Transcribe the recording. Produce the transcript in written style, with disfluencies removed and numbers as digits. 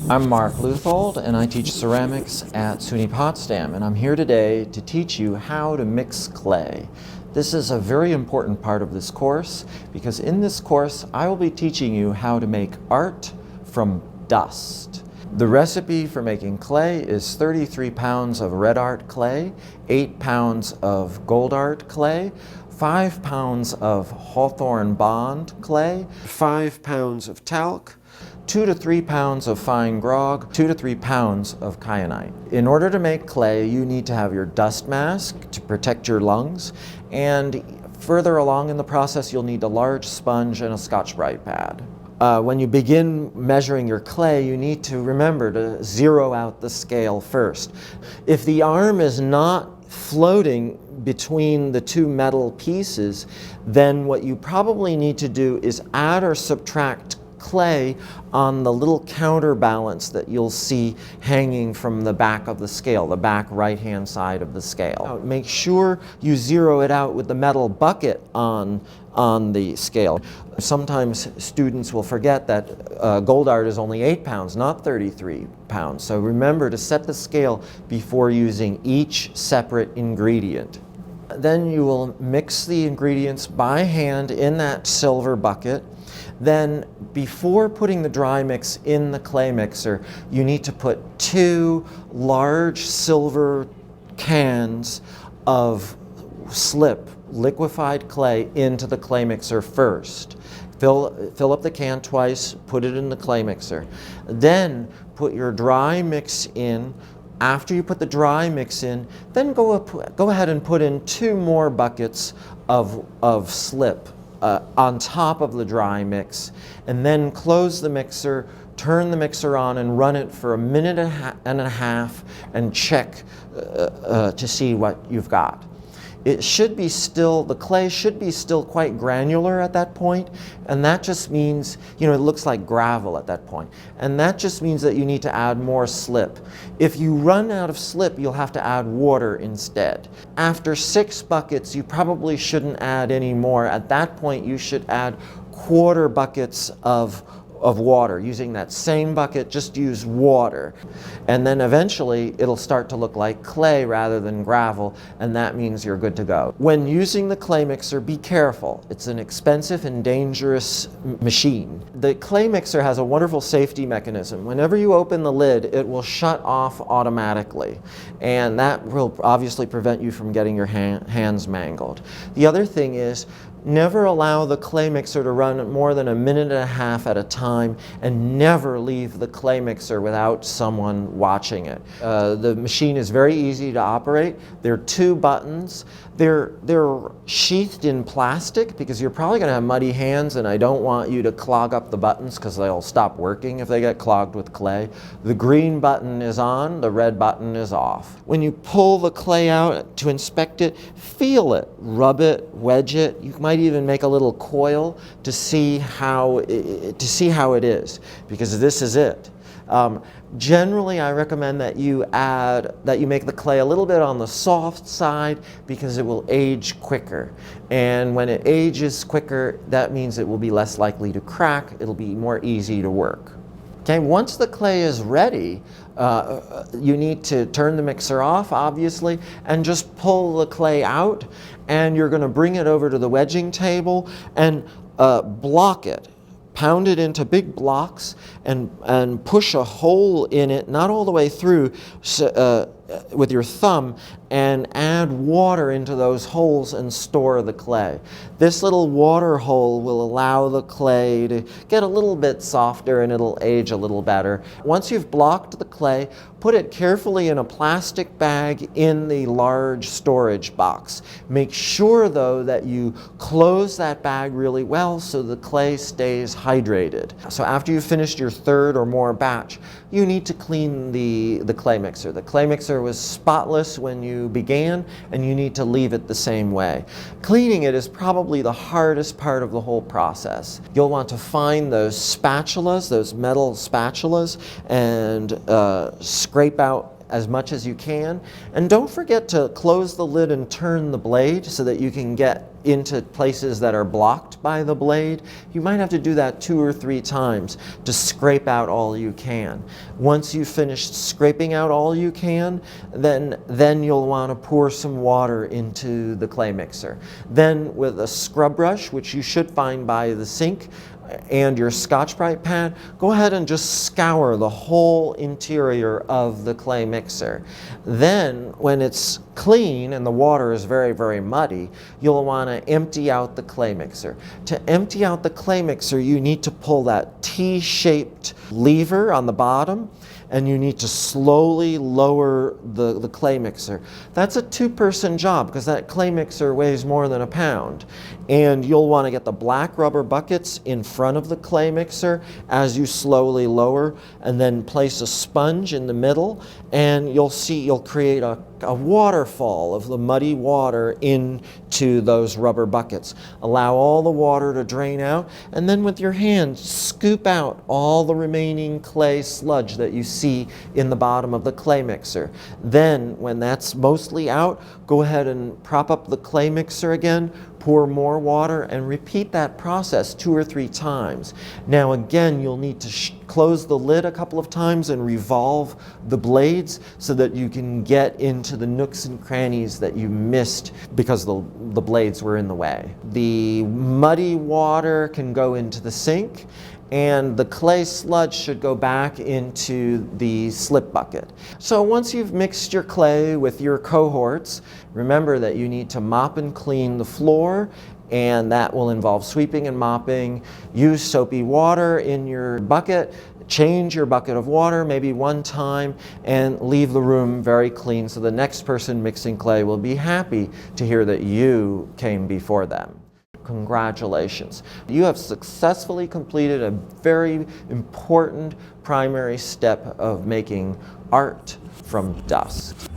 I'm Marc Leuthold, and I teach ceramics at SUNY Potsdam, and I'm here today to teach you how to mix clay. This is a very important part of this course because in this course I will be teaching you how to make art from dust. The recipe for making clay is 33 pounds of red art clay, 8 pounds of gold art clay, 5 pounds of hawthorn bond clay, 5 pounds of talc, 2 to 3 pounds of fine grog, 2 to 3 pounds of kyanite. In order to make clay, you need to have your dust mask to protect your lungs, and further along in the process, you'll need a large sponge and a Scotch-Brite pad. When you begin measuring your clay, you need to remember to zero out the scale first. If the arm is not floating between the two metal pieces, then what you probably need to do is add or subtract clay on the little counterbalance that you'll see hanging from the back of the scale, the back right-hand side of the scale. Make sure you zero it out with the metal bucket on the scale. Sometimes students will forget that gold art is only 8 pounds, not 33 pounds. So remember to set the scale before using each separate ingredient. Then you will mix the ingredients by hand in that silver bucket. Then before putting the dry mix in the clay mixer, you need to put 2 large silver cans of slip, liquefied clay, into the clay mixer first. Fill up the can twice, put it in the clay mixer. Then put your dry mix in. After you put the dry mix in, then go ahead and put in 2 more buckets of slip on top of the dry mix, and then close the mixer, turn the mixer on and run it for a minute and a half and check to see what you've got. It should be still, the clay should be still quite granular at that point, and that just means, it looks like gravel at that point. And that just means that you need to add more slip. If you run out of slip, you'll have to add water instead. After 6 buckets, you probably shouldn't add any more. At that point, you should add 1/4 buckets of water. Using that same bucket, just use water. And then eventually it'll start to look like clay rather than gravel, and that means you're good to go. When using the clay mixer, be careful. It's an expensive and dangerous machine. The clay mixer has a wonderful safety mechanism. Whenever you open the lid, it will shut off automatically, and that will obviously prevent you from getting your hands mangled. The other thing is, never allow the clay mixer to run more than a minute and a half at a time, and never leave the clay mixer without someone watching it. The machine is very easy to operate. There are 2 buttons. They're sheathed in plastic because you're probably going to have muddy hands, and I don't want you to clog up the buttons because they'll stop working if they get clogged with clay. The green button is on, the red button is off. When you pull the clay out to inspect it, feel it, rub it, wedge it. You might even make a little coil to see how it is, because this is it. Generally, I recommend that you make the clay a little bit on the soft side because it will age quicker. And when it ages quicker, that means it will be less likely to crack. It'll be more easy to work. Okay, once the clay is ready, you need to turn the mixer off, obviously, and just pull the clay out, and you're going to bring it over to the wedging table and block it. Pound it into big blocks and push a hole in it, not all the way through, with your thumb, and add water into those holes and store the clay. This little water hole will allow the clay to get a little bit softer and it'll age a little better. Once you've blocked the clay, put it carefully in a plastic bag in the large storage box. Make sure, though, that you close that bag really well so the clay stays hydrated. So after you've finished your 3rd or more batch, you need to clean the clay mixer. The clay mixer was spotless when you began, and you need to leave it the same way. Cleaning it is probably the hardest part of the whole process. You'll want to find those spatulas, those metal spatulas, and scrape out as much as you can. And don't forget to close the lid and turn the blade so that you can get into places that are blocked by the blade, you might have to do that 2 or 3 times to scrape out all you can. Once you've finished scraping out all you can, then you'll want to pour some water into the clay mixer. Then with a scrub brush, which you should find by the sink, and your Scotch-Brite pad, go ahead and just scour the whole interior of the clay mixer. Then, when it's clean and the water is very, very muddy, you'll want to empty out the clay mixer. To empty out the clay mixer, you need to pull that T-shaped lever on the bottom, and you need to slowly lower the clay mixer. That's a 2-person job because that clay mixer weighs more than a pound. And you'll want to get the black rubber buckets in front of the clay mixer as you slowly lower, and then place a sponge in the middle, and you'll see you'll create a waterfall of the muddy water into those rubber buckets. Allow all the water to drain out, and then with your hand scoop out all the remaining clay sludge that you see in the bottom of the clay mixer. Then when that's mostly out, go ahead and prop up the clay mixer again, pour more water, and repeat that process 2 or 3 times. Now again, you'll need to close the lid a couple of times and revolve the blades so that you can get into the nooks and crannies that you missed because the blades were in the way. The muddy water can go into the sink, and the clay sludge should go back into the slip bucket. So once you've mixed your clay with your cohorts, remember that you need to mop and clean the floor, and that will involve sweeping and mopping. Use soapy water in your bucket. Change your bucket of water maybe 1 time, and leave the room very clean so the next person mixing clay will be happy to hear that you came before them. Congratulations. You have successfully completed a very important primary step of making art from dust.